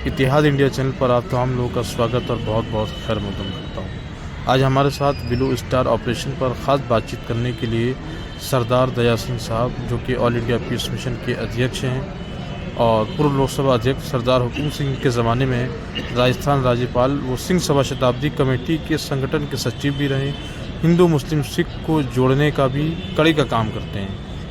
इतिहाद India channel पर आप तमाम लोगों का स्वागत और बहुत बहुत खैर मकदम करता हूँ। आज हमारे साथ ब्लू स्टार ऑपरेशन पर ख़ास बातचीत करने के लिए सरदार दया सिंह साहब, जो कि ऑल इंडिया पीस मिशन के अध्यक्ष हैं और पूर्व लोकसभा अध्यक्ष सरदार हुकुम सिंह के ज़माने में राजस्थान राज्यपाल वो सिंह सभा शताब्दी कमेटी के संगठन के सचिव भी रहे। हिंदू मुस्लिम सिख को जोड़ने का भी कड़ी का काम करते हैं।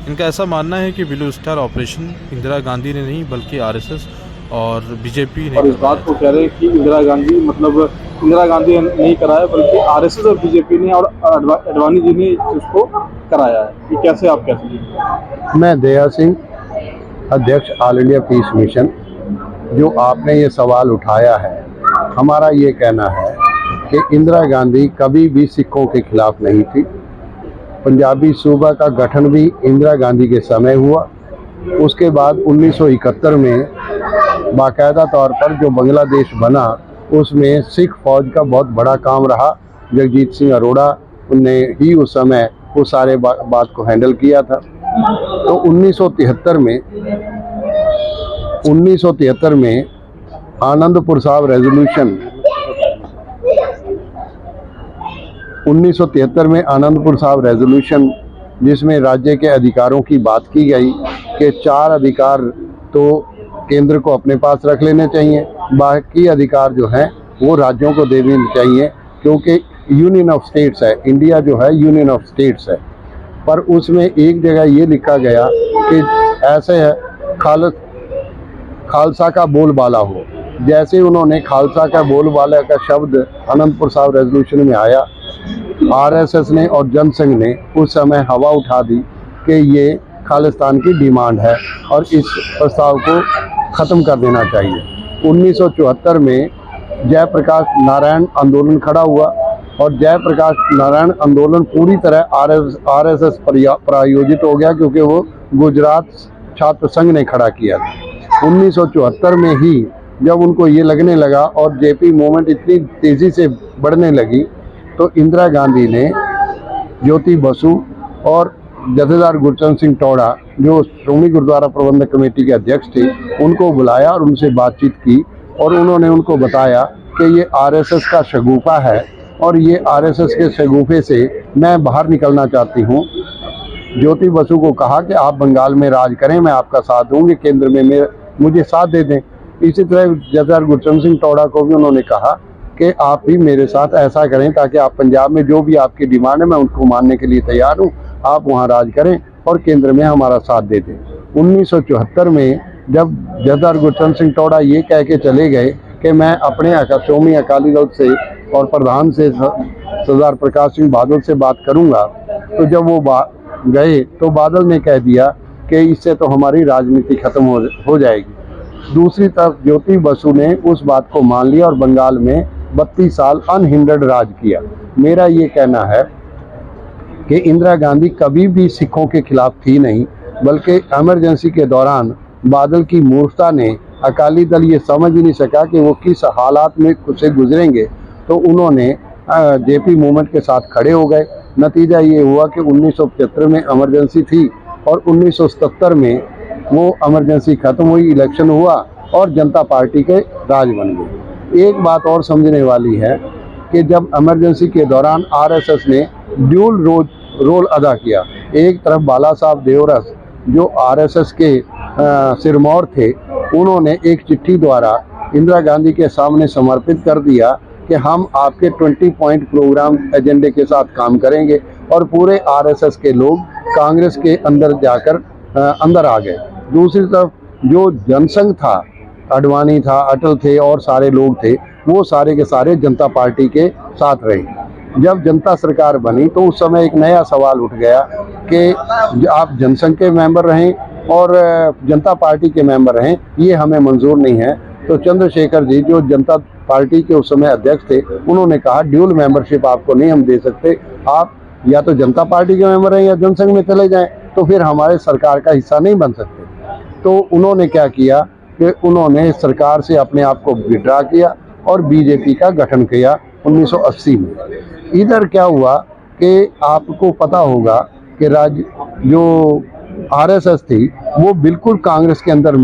इनका ऐसा मानना है कि blue star operation Indira Gandhi ने नहीं बल्कि आरएसएस और बीजेपी ने। और इस बात को कह रहे हैं कि इंदिरा गांधी नहीं कराया बल्कि आरएसएस और बीजेपी ने और अडवाणी जी ने इसको कराया है। ये कैसे आप कह सकते? मैं दया सिंह, अध्यक्ष ऑल इंडिया पीस मिशन। जो आपने ये सवाल उठाया है, हमारा ये कहना है कि इंदिरा गांधी कभी भी सिखों के खिलाफ नहीं थी। पंजाबी सूबा का गठन भी इंदिरा गांधी के समय हुआ। उसके बाद 1971 में बाकायदा तौर पर जो बांग्लादेश बना, उसमें सिख फौज का बहुत बड़ा काम रहा। जगजीत सिंह अरोड़ा ने ही उस समय वो सारे बात को हैंडल किया था। तो 1973 में आनंदपुर साहब रेजोल्यूशन 1973 में आनंदपुर साहब रेजोल्यूशन, जिसमें राज्य के अधिकारों की बात की गई कि 4 अधिकार तो केंद्र को अपने पास रख लेने चाहिए, बाकी अधिकार जो हैं वो राज्यों को दे देने चाहिए, क्योंकि यूनियन ऑफ स्टेट्स है, इंडिया जो है यूनियन ऑफ स्टेट्स है। पर उसमें एक जगह ये लिखा गया कि ऐसे है खालसा का बोलबाला हो। जैसे उन्होंने खालसा का बोलबाला का शब्द आनंदपुर साहब रेजोल्यूशन में आया, आरएसएस ने और जनसंघ ने उस समय हवा उठा दी कि ये खालिस्तान की डिमांड है और इस प्रस्ताव को ख़त्म कर देना चाहिए। 1974 में जयप्रकाश नारायण आंदोलन खड़ा हुआ और जयप्रकाश नारायण आंदोलन पूरी तरह आरएसएस प्रायोजित हो गया, क्योंकि वो गुजरात छात्र संघ ने खड़ा किया था। 1974 में ही जब उनको ये लगने लगा और जेपी मूवमेंट इतनी तेज़ी से बढ़ने लगी, तो इंदिरा गांधी ने ज्योति बसु और जथेदार गुरचरण सिंह टोडा, जो श्रोमणी गुरुद्वारा प्रबंधक कमेटी के अध्यक्ष थे, उनको बुलाया और उनसे बातचीत की और उन्होंने उनको बताया कि ये आरएसएस का शगुफा है और ये आरएसएस के शगुफे से मैं बाहर निकलना चाहती हूँ। ज्योति बसु को कहा कि आप बंगाल में राज करें, मैं आपका साथ दूंगी, केंद्र में मुझे साथ दे दें। इसी तरह जथेदार गुरचरण सिंह टोडा को भी उन्होंने कहा कि आप भी मेरे साथ ऐसा करें ताकि आप पंजाब में जो भी आपकी डिमांड है मैं उनको मानने के लिए तैयार हूँ, आप वहाँ राज करें और केंद्र में हमारा साथ दे दें। 1974 में जब जथेदार गुरचरण सिंह टोडा ये कह के चले गए कि मैं अपने श्रोमणी अकाली दल से और प्रधान से सरदार प्रकाश सिंह बादल से बात करूँगा, तो जब वो गए तो बादल ने कह दिया कि इससे तो हमारी राजनीति खत्म हो जाएगी। दूसरी तरफ ज्योति बसु ने उस बात को मान लिया और बंगाल में 32 साल अनहिंडर्ड राज किया। मेरा ये कहना है कि इंदिरा गांधी कभी भी सिखों के खिलाफ थी नहीं, बल्कि इमरजेंसी के दौरान बादल की मूर्खता ने अकाली दल ये समझ ही नहीं सका कि वो किस हालात में से गुजरेंगे, तो उन्होंने जेपी मूवमेंट के साथ खड़े हो गए। नतीजा ये हुआ कि 1975 में इमरजेंसी थी और 1977 में वो इमरजेंसी खत्म हुई, इलेक्शन हुआ और जनता पार्टी के राज बन गए। एक बात और समझने वाली है कि जब इमरजेंसी के दौरान आरएसएस ने ड्यूल रोल अदा किया, एक तरफ बाला साहब देवरस जो आरएसएस के सिरमौर थे, उन्होंने एक चिट्ठी द्वारा इंदिरा गांधी के सामने समर्पित कर दिया कि हम आपके 20 पॉइंट प्रोग्राम एजेंडे के साथ काम करेंगे, और पूरे आरएसएस के लोग कांग्रेस के अंदर जाकर अंदर आ गए। दूसरी तरफ जो जनसंघ था, अडवाणी था, अटल थे और सारे लोग थे, वो सारे के सारे जनता पार्टी के साथ रहे। जब जनता सरकार बनी तो उस समय एक नया सवाल उठ गया कि आप जनसंघ के मेंबर रहें और जनता पार्टी के मेंबर रहें, ये हमें मंजूर नहीं है। तो चंद्रशेखर जी, जो जनता पार्टी के उस समय अध्यक्ष थे, उन्होंने कहा ड्यूल मेंबरशिप आपको नहीं हम दे सकते, आप या तो जनता पार्टी के मेंबर हैं या जनसंघ में चले जाएं, तो फिर हमारे सरकार का हिस्सा नहीं बन सकते। तो उन्होंने क्या किया कि उन्होंने सरकार से अपने आप को विड्रा किया और बीजेपी का गठन किया 1980 में। इधर क्या हुआ कि आपको पता होगा कि जो आरएसएस थी वो बिल्कुल कांग्रेस के अंदर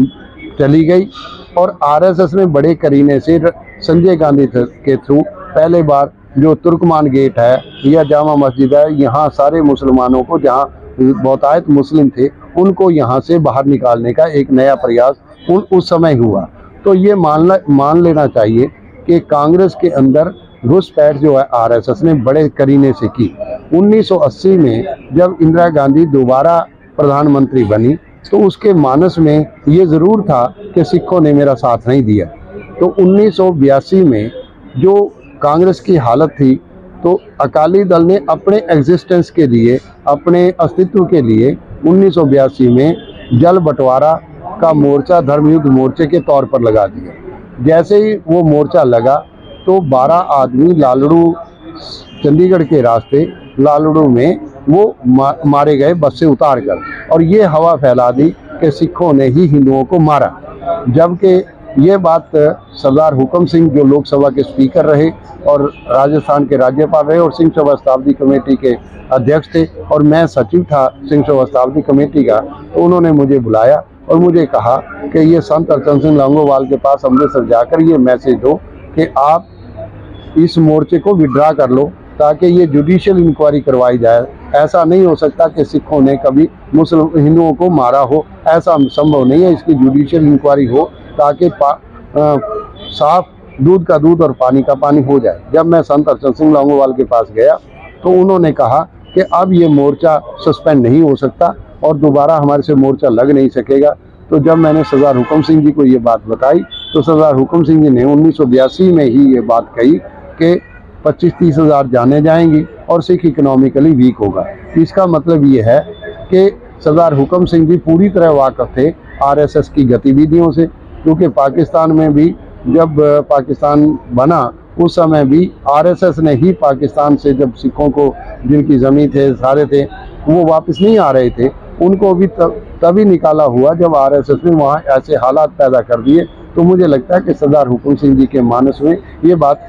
चली गई और आरएसएस ने बड़े करीने से संजय गांधी के थ्रू पहले बार जो तुर्कमान गेट है या जामा मस्जिद है, यहाँ सारे मुसलमानों को, जहाँ बहुतायत मुस्लिम थे, उनको यहाँ से बाहर निकालने का एक नया प्रयास उस समय हुआ। तो ये मान लेना चाहिए कि कांग्रेस के अंदर घुसपैठ जो है आरएसएस ने बड़े करीने से की। 1980 में जब इंदिरा गांधी दोबारा प्रधानमंत्री बनी तो उसके मानस में ये ज़रूर था कि सिखों ने मेरा साथ नहीं दिया। तो 1982 में जो कांग्रेस की हालत थी, तो अकाली दल ने अपने एग्जिस्टेंस के लिए, अपने अस्तित्व के लिए 1982 में जल बंटवारा का मोर्चा धर्मयुद्ध मोर्चे के तौर पर लगा दिया। जैसे ही वो मोर्चा लगा तो 12 आदमी लालड़ू, चंडीगढ़ के रास्ते लालड़ू में वो मारे गए बस से उतार कर, और ये हवा फैला दी कि सिखों ने ही हिंदुओं को मारा। जबकि ये बात सरदार हुकम सिंह जो लोकसभा के स्पीकर रहे और राजस्थान के राज्यपाल रहे और सिंह सभा शताब्दी कमेटी के अध्यक्ष थे, और मैं सचिव था सिंह सभा शताब्दी कमेटी का, तो उन्होंने मुझे बुलाया और मुझे कहा कि ये संत अर्चन सिंह लौंगोवाल के पास अमृतसर जाकर ये मैसेज दो कि आप इस मोर्चे को विड्रा कर लो ताकि ये जुडिशियल इंक्वायरी करवाई जाए। ऐसा नहीं हो सकता कि सिखों ने कभी मुस्लिम हिंदुओं को मारा हो, ऐसा संभव नहीं है। इसकी जुडिशियल इंक्वायरी हो ताकि साफ दूध का दूध और पानी का पानी हो जाए। जब मैं संत अर्चन सिंह लौंगोवाल के पास गया तो उन्होंने कहा कि अब ये मोर्चा सस्पेंड नहीं हो सकता और दोबारा हमारे से मोर्चा लग नहीं सकेगा। तो जब मैंने सरदार हुकम सिंह जी को ये बात बताई तो सरदार हुकम सिंह जी ने 1982 में ही ये बात कही कि 25-30 हज़ार जाने जाएंगी और सिख इकोनॉमिकली वीक होगा। इसका मतलब ये है कि सरदार हुकम सिंह जी पूरी तरह वाकिफ थे आरएसएस की गतिविधियों से, क्योंकि पाकिस्तान में भी जब पाकिस्तान बना उस समय भी आरएसएस ने ही पाकिस्तान से, जब सिखों को जिनकी ज़मीन थे सारे थे वो वापस नहीं आ रहे थे, उनको भी तभी निकाला हुआ जब आरएसएस ने वहाँ ऐसे हालात पैदा कर दिए। तो मुझे लगता है कि सरदार हुकम सिंह जी के मानस में ये बात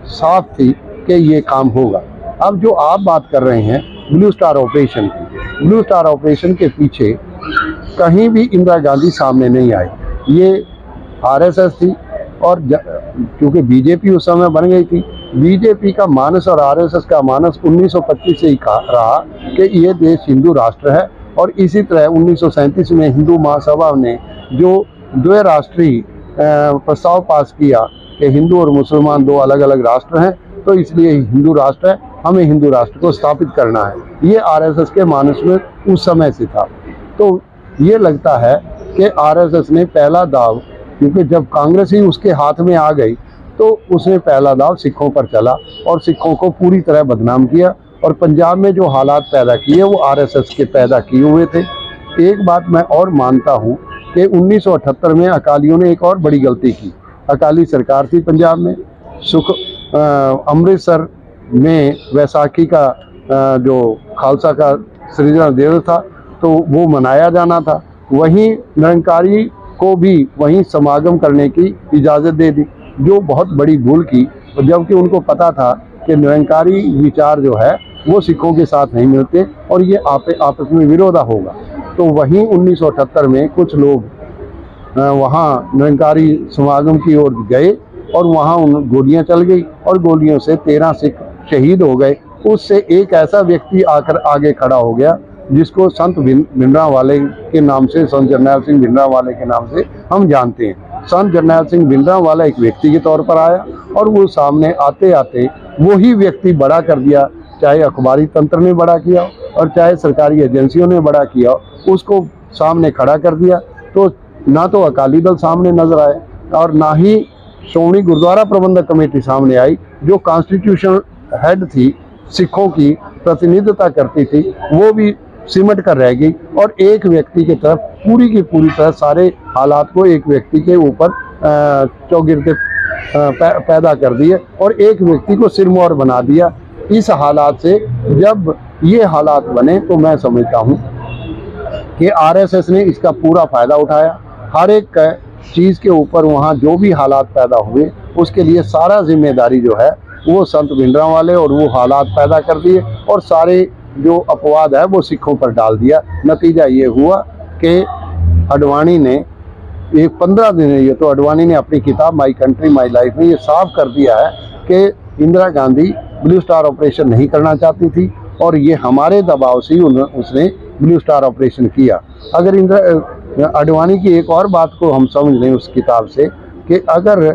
साफ थी कि ये काम होगा। अब जो आप बात कर रहे हैं ब्लू स्टार ऑपरेशन की, ब्लू स्टार ऑपरेशन के पीछे कहीं भी इंदिरा गांधी सामने नहीं आई, ये आरएसएस थी। और क्योंकि बीजेपी उस समय बन गई थी, बीजेपी का मानस और आरएसएस का मानस 1925 से ही रहा कि ये देश हिंदू राष्ट्र है। और इसी तरह 1937 में हिंदू महासभा ने जो द्विराष्ट्रीय प्रस्ताव पास किया कि हिंदू और मुसलमान दो अलग अलग राष्ट्र हैं, तो इसलिए हिंदू राष्ट्र है, हमें हिंदू राष्ट्र को स्थापित करना है। ये आरएसएस के मानस में उस समय से था। तो ये लगता है कि आरएसएस ने पहला दाव, क्योंकि जब कांग्रेस ही उसके हाथ में आ गई तो उसने पहला दाव सिखों पर चला और सिखों को पूरी तरह बदनाम किया। और पंजाब में जो हालात पैदा किए वो आरएसएस के पैदा किए हुए थे। एक बात मैं और मानता हूँ कि 1978 में अकालियों ने एक और बड़ी गलती की। अकाली सरकार थी पंजाब में, अमृतसर में वैसाखी का जो खालसा का सृजना दिवस था तो वो मनाया जाना था, वहीं निरंकारी को भी वहीं समागम करने की इजाज़त दे दी, जो बहुत बड़ी भूल की। जबकि उनको पता था कि निरंकारी विचार जो है वो सिखों के साथ नहीं मिलते और ये आपस में विरोधा होगा। तो वहीं 1978 में कुछ लोग वहाँ निरंकारी समागम की ओर गए और वहाँ उन गोलियाँ चल गई और गोलियों से 13 सिख शहीद हो गए। उससे एक ऐसा व्यक्ति आकर आगे खड़ा हो गया जिसको संत भिंडरांवाले के नाम से, संत जरनैल सिंह भिंडरांवाले के नाम से हम जानते हैं। संत जरनैल सिंह भिंडरांवाला एक व्यक्ति के तौर पर आया और वो सामने आते आते वही व्यक्ति बड़ा कर दिया, चाहे अखबारी तंत्र ने बड़ा किया और चाहे सरकारी एजेंसियों ने बड़ा किया, उसको सामने खड़ा कर दिया। तो ना तो अकाली दल सामने नजर आए और ना ही श्रोमणी गुरुद्वारा प्रबंधक कमेटी सामने आई, जो कॉन्स्टिट्यूशनल हेड थी, सिखों की प्रतिनिधित्व करती थी, वो भी सिमट कर रह गई। और एक व्यक्ति की तरफ पूरी की पूरी तरह सारे हालात को एक व्यक्ति के ऊपर चौगिरते पैदा कर दिए और एक व्यक्ति को सिरमौर बना दिया। इस हालात से जब ये हालात बने तो मैं समझता हूँ कि आरएसएस ने इसका पूरा फायदा उठाया। हर एक चीज़ के ऊपर वहाँ जो भी हालात पैदा हुए उसके लिए सारा जिम्मेदारी जो है वो संत भिंडरांवाले और वो हालात पैदा कर दिए और सारे जो अपवाद है वो सिखों पर डाल दिया। नतीजा ये हुआ कि अडवाणी ने एक 15 दिन है ये, तो अडवाणी ने अपनी किताब माई कंट्री माई लाइफ में ये साफ कर दिया है कि Indira Gandhi blue star operation नहीं करना चाहती थी और ये हमारे दबाव से ही उसने ब्लू स्टार ऑपरेशन किया। अगर अडवाणी की एक और बात को हम समझ लें उस किताब से कि अगर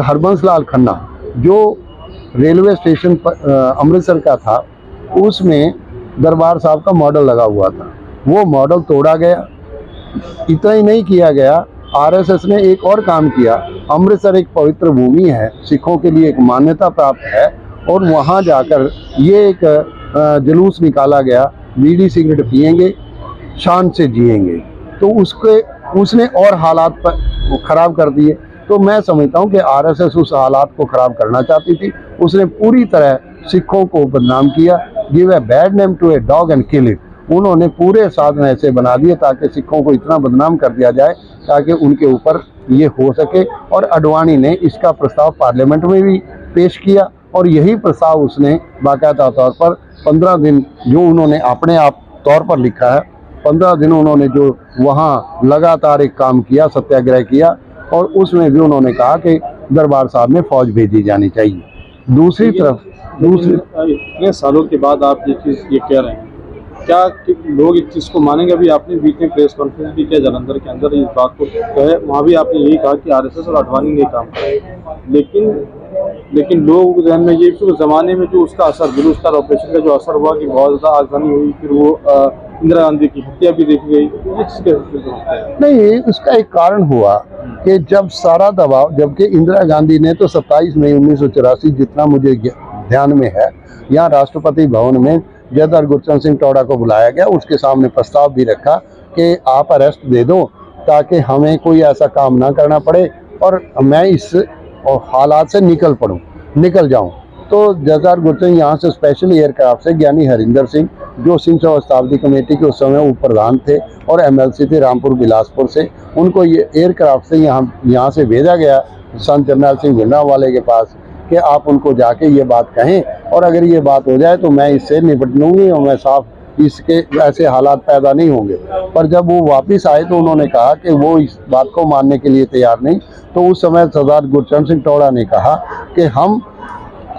हरबंस लाल खन्ना जो रेलवे स्टेशन पर अमृतसर का था, उसमें दरबार साहब का मॉडल लगा हुआ था, वो मॉडल तोड़ा गया। इतना ही नहीं किया गया, आरएसएस ने एक और काम किया। अमृतसर एक पवित्र भूमि है, सिखों के लिए एक मान्यता प्राप्त है, और वहाँ जाकर ये एक जुलूस निकाला गया, बीड़ी सिगरेट पिएंगे, शान से जिएंगे, तो उसने और हालात पर खराब कर दिए। तो मैं समझता हूँ कि आरएसएस उस हालात को खराब करना चाहती थी। उसने पूरी तरह सिखों को बदनाम किया, give a bad name to a dog and kill it. उन्होंने पूरे साधन ऐसे बना दिए ताकि सिखों को इतना बदनाम कर दिया जाए ताकि उनके ऊपर ये हो सके। और अडवाणी ने इसका प्रस्ताव पार्लियामेंट में भी पेश किया और यही प्रस्ताव उसने बाकायदा तौर पर 15 दिन जो उन्होंने अपने आप तौर पर लिखा है, 15 दिन उन्होंने जो वहाँ लगातार एक काम किया, सत्याग्रह किया, और उसमें भी उन्होंने कहा कि दरबार साहब में फौज भेजी जानी चाहिए। दूसरी तरफ इतने सालों के बाद आप ये चीज़ ये कह रहे हैं, क्या लोग इस चीज़ को मानेंगे? अभी आपने बीच में प्रेस कॉन्फ्रेंस भी किया जालंधर के अंदर, इस बात को कहे, वहाँ भी आपने यही कहा कि आरएसएस और अडवाणी ने काम किया, लेकिन लोगों के ध्यान में ये उस ज़माने में जो उसका असर, ब्लू स्टार ऑपरेशन का जो असर हुआ कि बहुत ज़्यादा आसानी हुई, फिर वो इंदिरा गांधी की हत्या भी देखी गई, ये चीज़ कैसे? नहीं, उसका एक कारण हुआ कि जब सारा दबाव, जबकि इंदिरा गांधी ने तो 27 मई 1984 जितना मुझे ध्यान में है, यहाँ राष्ट्रपति भवन में जदर गुरचरण सिंह टोडा को बुलाया गया, उसके सामने प्रस्ताव भी रखा कि आप अरेस्ट दे दो ताकि हमें कोई ऐसा काम ना करना पड़े और मैं इस हालात से निकल जाऊं। तो जदर गुरचरण यहाँ से स्पेशल एयरक्राफ्ट से ज्ञानी हरिंदर सिंह, जो सिंह सभा शताब्दी कमेटी के उस समय उप प्रधान थे और एमएलसी थे रामपुर बिलासपुर से, उनको ये एयरक्राफ्ट से यहाँ से भेजा गया संत जरनैल सिंह भिंडरांवाले के पास कि आप उनको जाके ये बात कहें, और अगर ये बात हो जाए तो मैं इससे निपट लूँगी और मैं साफ इसके ऐसे हालात पैदा नहीं होंगे। पर जब वो वापस आए तो उन्होंने कहा कि वो इस बात को मानने के लिए तैयार नहीं। तो उस समय सरदार गुरचरण सिंह टोडा ने कहा कि हम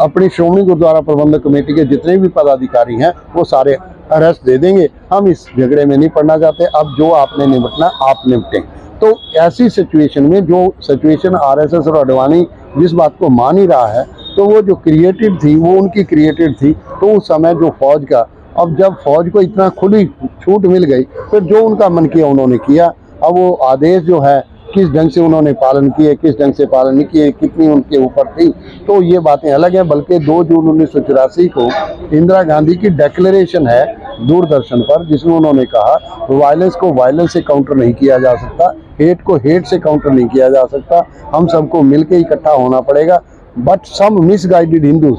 अपनी श्रोमणी गुरुद्वारा प्रबंधक कमेटी के जितने भी पदाधिकारी हैं वो सारे अरेस्ट दे देंगे, हम इस झगड़े में नहीं पड़ना चाहते, अब जो आपने निपटना आप निपटें। तो ऐसी सिचुएशन में, जो सिचुएशन आरएसएस और अडवाणी जिस बात को मान ही रहा है, तो वो जो क्रिएटेड थी वो उनकी क्रिएटेड थी। तो उस समय जो फौज का, अब जब फौज को इतना खुली छूट मिल गई, फिर जो उनका मन किया उन्होंने किया। अब वो आदेश जो है किस ढंग से उन्होंने पालन किए, किस ढंग से पालन नहीं किए, कितनी उनके ऊपर थी, तो ये बातें अलग हैं। बल्कि 2 जून 1984 को इंदिरा गांधी की डिक्लेरेशन है दूरदर्शन पर, जिसमें उन्होंने कहा वायलेंस को वायलेंस से काउंटर नहीं किया जा सकता, हेट को हेट से काउंटर नहीं किया जा सकता, हम सबको मिलकर इकट्ठा होना पड़ेगा। बट सम मिसगाइडेड हिंदूज,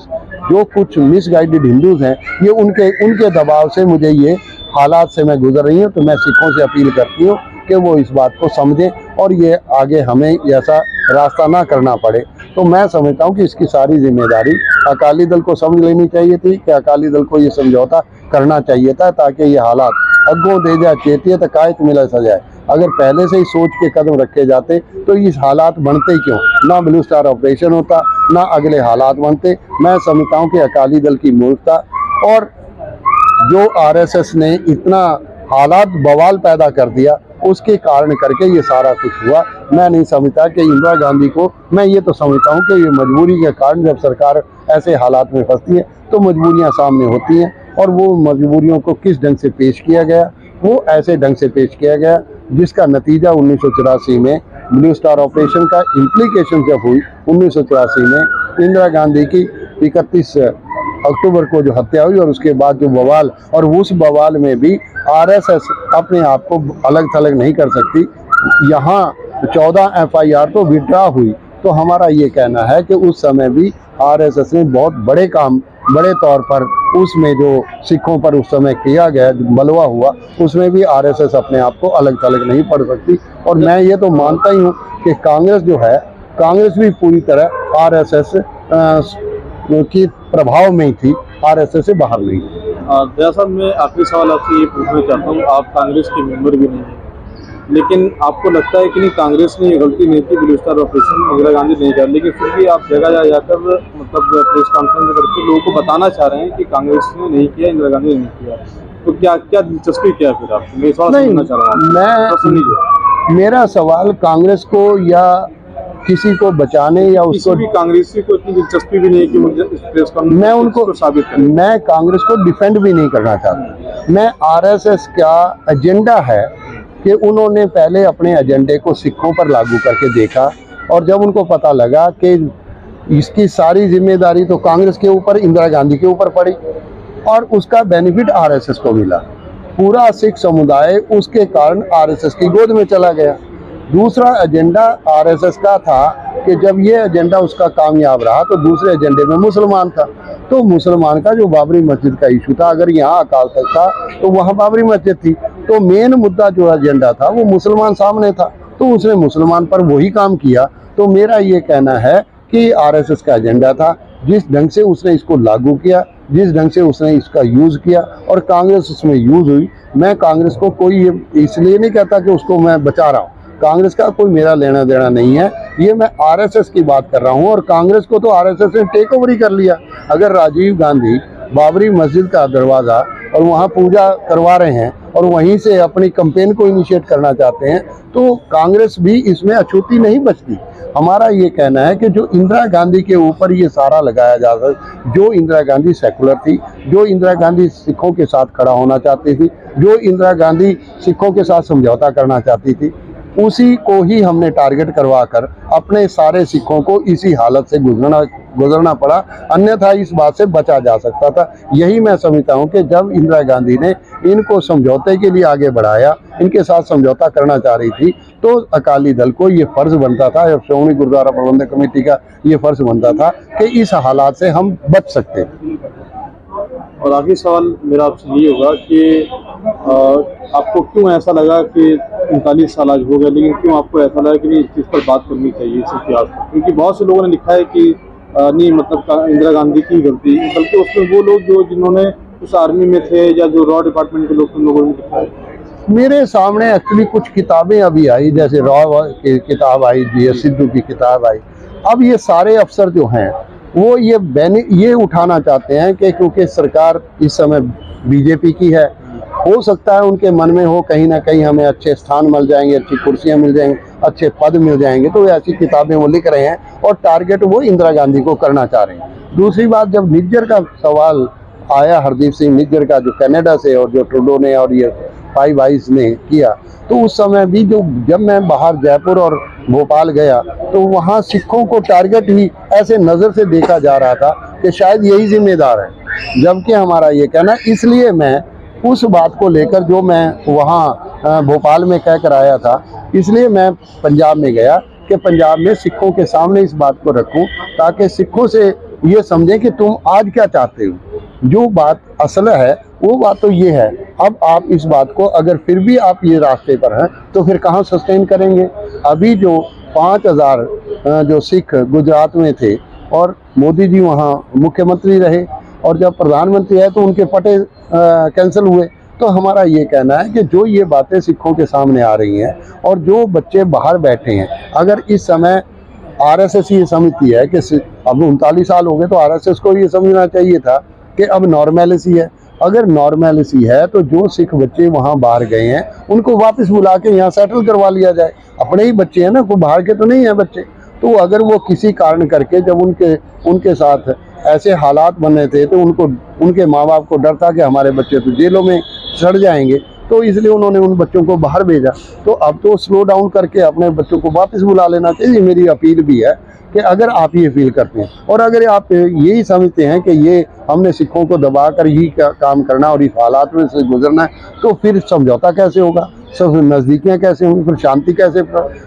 जो कुछ मिसगाइडेड हिंदूज हैं, ये उनके दबाव से मुझे ये हालात से मैं गुजर रही हूँ। तो मैं सिखों से अपील करती हूँ कि वो इस बात को समझें और ये आगे हमें ऐसा रास्ता ना करना पड़े। तो मैं समझता हूँ कि इसकी सारी जिम्मेदारी अकाली दल को समझ लेनी चाहिए थी कि अकाली दल को ये समझौता करना चाहिए था ताकि ये हालात अगों दे जाए चेतिए तो कायत मिला सजाए। अगर पहले से ही सोच के कदम रखे जाते तो इस हालात बनते ही क्यों, ना ब्लू स्टार ऑपरेशन होता, ना अगले हालात बनते। मैं समझता हूँ कि अकाली दल की मूर्खता और जो आरएसएस ने इतना हालात बवाल पैदा कर दिया उसके कारण करके ये सारा कुछ हुआ। मैं नहीं समझता कि इंदिरा गांधी को, मैं ये तो समझता हूँ कि ये मजबूरी के कारण जब सरकार ऐसे हालात में फंसती है तो मजबूरियाँ सामने होती हैं, और वो मजबूरियों को किस ढंग से पेश किया गया, वो ऐसे ढंग से पेश किया गया जिसका नतीजा 1984 में ब्लू स्टार ऑपरेशन का इम्प्लीकेशन जब हुई 1984 में इंदिरा गांधी की 31 अक्टूबर को जो हत्या हुई और उसके बाद जो बवाल, और उस बवाल में भी आरएसएस अपने आप को अलग थलग नहीं कर सकती। यहाँ 14 एफआईआर तो विड्रॉ हुई। तो हमारा ये कहना है कि उस समय भी आरएसएस ने बहुत बड़े काम, बड़े तौर पर उसमें जो सिखों पर उस समय किया गया, बलवा हुआ, उसमें भी आरएसएस अपने आप को अलग थलग नहीं पड़ सकती। और मैं ये तो मानता ही हूँ कि कांग्रेस जो है, कांग्रेस भी पूरी तरह आरएसएस की प्रभाव में ही थी, आरएसएस से बाहर नहीं थी। दया साहब, मैं आखिरी सवाल आपसे ये पूछना चाहता हूँ, आप कांग्रेस के मेंबर भी नहीं हैं, लेकिन आपको लगता है कि नहीं कांग्रेस ने ये गलती नहीं की, blue star operation Indira Gandhi नहीं कर, लेकिन फिर भी आप जगह जाकर मतलब प्रेस कॉन्फ्रेंस करके लोगों को बताना चाह रहे हैं कि कांग्रेस ने नहीं किया, इंदिरा गांधी ने नहीं किया, तो क्या क्या दिलचस्पी क्या है फिर आपको? मैं सवाल समझना चाह रहा हूँ। मेरा सवाल कांग्रेस को या किसी को बचाने या किसी उसको, भी कांग्रेसी को इतनी दिलचस्पी भी नहीं है कि मुझे इस प्रेस कॉन्फ्रेंस मैं उनको साबित करूं। मैं कांग्रेस को डिफेंड भी नहीं करना चाहता। मैं आरएसएस का एजेंडा है कि उन्होंने पहले अपने एजेंडे को सिखों पर लागू करके देखा, और जब उनको पता लगा कि इसकी सारी जिम्मेदारी तो कांग्रेस के ऊपर, इंदिरा गांधी के ऊपर पड़ी, और उसका बेनिफिट आरएसएस को मिला। पूरा सिख समुदाय उसके कारण आरएसएस की गोद में चला गया। दूसरा एजेंडा आरएसएस का था कि जब ये एजेंडा उसका कामयाब रहा तो दूसरे एजेंडे में मुसलमान था, तो मुसलमान का जो बाबरी मस्जिद का इशू था, अगर यहाँ अकाल तख्त था तो वहाँ बाबरी मस्जिद थी, तो मेन मुद्दा जो एजेंडा था वो मुसलमान सामने था, तो उसने मुसलमान पर वही काम किया। तो मेरा ये कहना है कि आरएसएस का एजेंडा था, जिस ढंग से उसने इसको लागू किया, जिस ढंग से उसने इसका यूज़ किया और कांग्रेस उसमें यूज़ हुई। मैं कांग्रेस को कोई इसलिए नहीं कहता कि उसको मैं बचा रहा हूँ, कांग्रेस का कोई मेरा लेना देना नहीं है, ये मैं आरएसएस की बात कर रहा हूँ। और कांग्रेस को तो आरएसएस ने टेक ओवर ही कर लिया। अगर राजीव गांधी बाबरी मस्जिद का दरवाज़ा और वहाँ पूजा करवा रहे हैं और वहीं से अपनी कैंपेन को इनिशिएट करना चाहते हैं, तो कांग्रेस भी इसमें अछूती नहीं बचती। हमारा ये कहना है कि जो इंदिरा गांधी के ऊपर ये सारा लगाया जा सकता, जो इंदिरा गांधी सेकुलर थी, जो इंदिरा गांधी सिखों के साथ खड़ा होना चाहती थी, जो इंदिरा गांधी सिखों के साथ समझौता करना चाहती थी, उसी को ही हमने टारगेट करवाकर अपने सारे सिखों को इसी हालत से गुजरना पड़ा, अन्यथा इस बात से बचा जा सकता था। यही मैं समझता हूं कि जब इंदिरा गांधी ने इनको समझौते के लिए आगे बढ़ाया, इनके साथ समझौता करना चाह रही थी, तो अकाली दल को ये फर्ज बनता था, या श्रोमणी गुरुद्वारा प्रबंधक कमेटी का ये फर्ज बनता था कि इस हालात से हम बच सकते थे। और आखिरी सवाल मेरा आपसे ये होगा कि आपको क्यों ऐसा लगा कि 39 साल आज हो गए, लेकिन क्यों आपको ऐसा लगा कि नहीं इस चीज़ पर बात करनी चाहिए इस इतिहास पर? क्योंकि बहुत से लोगों ने लिखा है कि नहीं मतलब इंदिरा गांधी की गलती, बल्कि उसमें वो लोग जो जिन्होंने उस आर्मी में थे या जो रॉ डिपार्टमेंट के लोग, उन लोगों ने लिखा है। मेरे सामने एक्चुअली कुछ किताबें अभी आई, जैसे रॉ की किताब आई, जीएस सिद्धू की किताब आई। अब ये सारे अफसर जो हैं वो ये उठाना चाहते हैं कि क्योंकि सरकार इस समय बीजेपी की है, हो सकता है उनके मन में हो कहीं ना कहीं हमें अच्छे स्थान मिल जाएंगे, अच्छी कुर्सियां मिल जाएंगी, अच्छे पद मिल जाएंगे, तो ऐसी किताबें वो लिख रहे हैं और टारगेट वो इंदिरा गांधी को करना चाह रहे हैं। दूसरी बात, जब निज्जर का सवाल आया, हरदीप सिंह निज्जर का, जो कनाडा से और जो ट्रूडो ने और ये 5 आइज़ ने किया, तो उस समय भी जब मैं बाहर जयपुर और भोपाल गया तो वहाँ सिखों को टारगेट ही ऐसे नज़र से देखा जा रहा था कि शायद यही जिम्मेदार है, जबकि हमारा ये कहना, इसलिए मैं उस बात को लेकर जो मैं वहाँ भोपाल में कह कर आया था, इसलिए मैं पंजाब में गया कि पंजाब में सिखों के सामने इस बात को रखूं, ताकि सिखों से ये समझें कि तुम आज क्या चाहते हो। जो बात असल है वो बात तो ये है। अब आप इस बात को, अगर फिर भी आप ये रास्ते पर हैं तो फिर कहाँ सस्टेन करेंगे। अभी जो 5000 जो सिख गुजरात में थे और मोदी जी वहाँ मुख्यमंत्री रहे, और जब प्रधानमंत्री है तो उनके पटे कैंसिल हुए। तो हमारा ये कहना है कि जो ये बातें सिखों के सामने आ रही हैं और जो बच्चे बाहर बैठे हैं, अगर इस समय आरएसएस ये समझती है कि अब 39 साल हो गए, तो आरएसएस को ये समझना चाहिए था कि अब नॉर्मेलिसी है। अगर नॉर्मेलिसी है तो जो सिख बच्चे वहाँ बाहर गए हैं उनको वापस बुला के यहाँ सेटल करवा लिया जाए। अपने ही बच्चे हैं ना, कोई बाहर के तो नहीं है बच्चे। तो अगर वो किसी कारण करके, जब उनके साथ ऐसे हालात बने थे तो उनके माँ बाप को डर था कि हमारे बच्चे तो जेलों में सड़ जाएंगे, तो इसलिए उन्होंने उन बच्चों को बाहर भेजा। तो अब तो स्लो डाउन करके अपने बच्चों को वापस बुला लेना चाहिए। मेरी अपील भी है कि अगर आप ये फील करते हैं और अगर आप यही समझते हैं कि ये हमने सिखों को दबा कर ही काम करना और इस हालात में से गुजरना है, तो फिर समझौता कैसे होगा, सब नज़दीकियाँ कैसे होंगी, फिर शांति कैसे।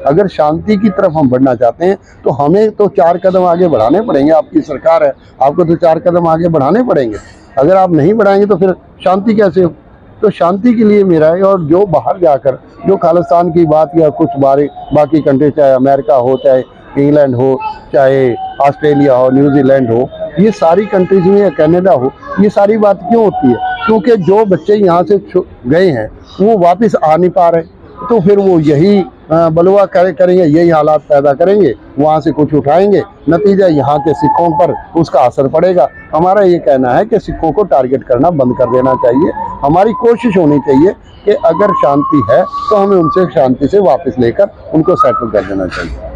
अगर शांति की तरफ हम बढ़ना चाहते हैं तो हमें तो 4 कदम आगे बढ़ाने पड़ेंगे। आपकी सरकार है, आपको तो 4 कदम आगे बढ़ाने पड़ेंगे। अगर आप नहीं बढ़ाएंगे तो फिर शांति कैसे हो। तो शांति के लिए मेरा है, और जो बाहर जाकर जो खालिस्तान की बात या कुछ बाकी कंट्री, चाहे अमेरिका हो, चाहे इंग्लैंड हो, चाहे ऑस्ट्रेलिया हो, न्यूजीलैंड हो, ये सारी कंट्रीज में या कनाडा हो, ये सारी बात क्यों होती है? क्योंकि जो बच्चे यहाँ से गए हैं वो वापस आ नहीं पा रहे। तो फिर वो यही बलवा करेंगे, यही हालात पैदा करेंगे, वहाँ से कुछ उठाएंगे, नतीजा यहाँ के सिखों पर उसका असर पड़ेगा। हमारा ये कहना है कि सिखों को टारगेट करना बंद कर देना चाहिए। हमारी कोशिश होनी चाहिए कि अगर शांति है तो हमें उनसे शांति से वापस लेकर उनको सेटल कर देना चाहिए।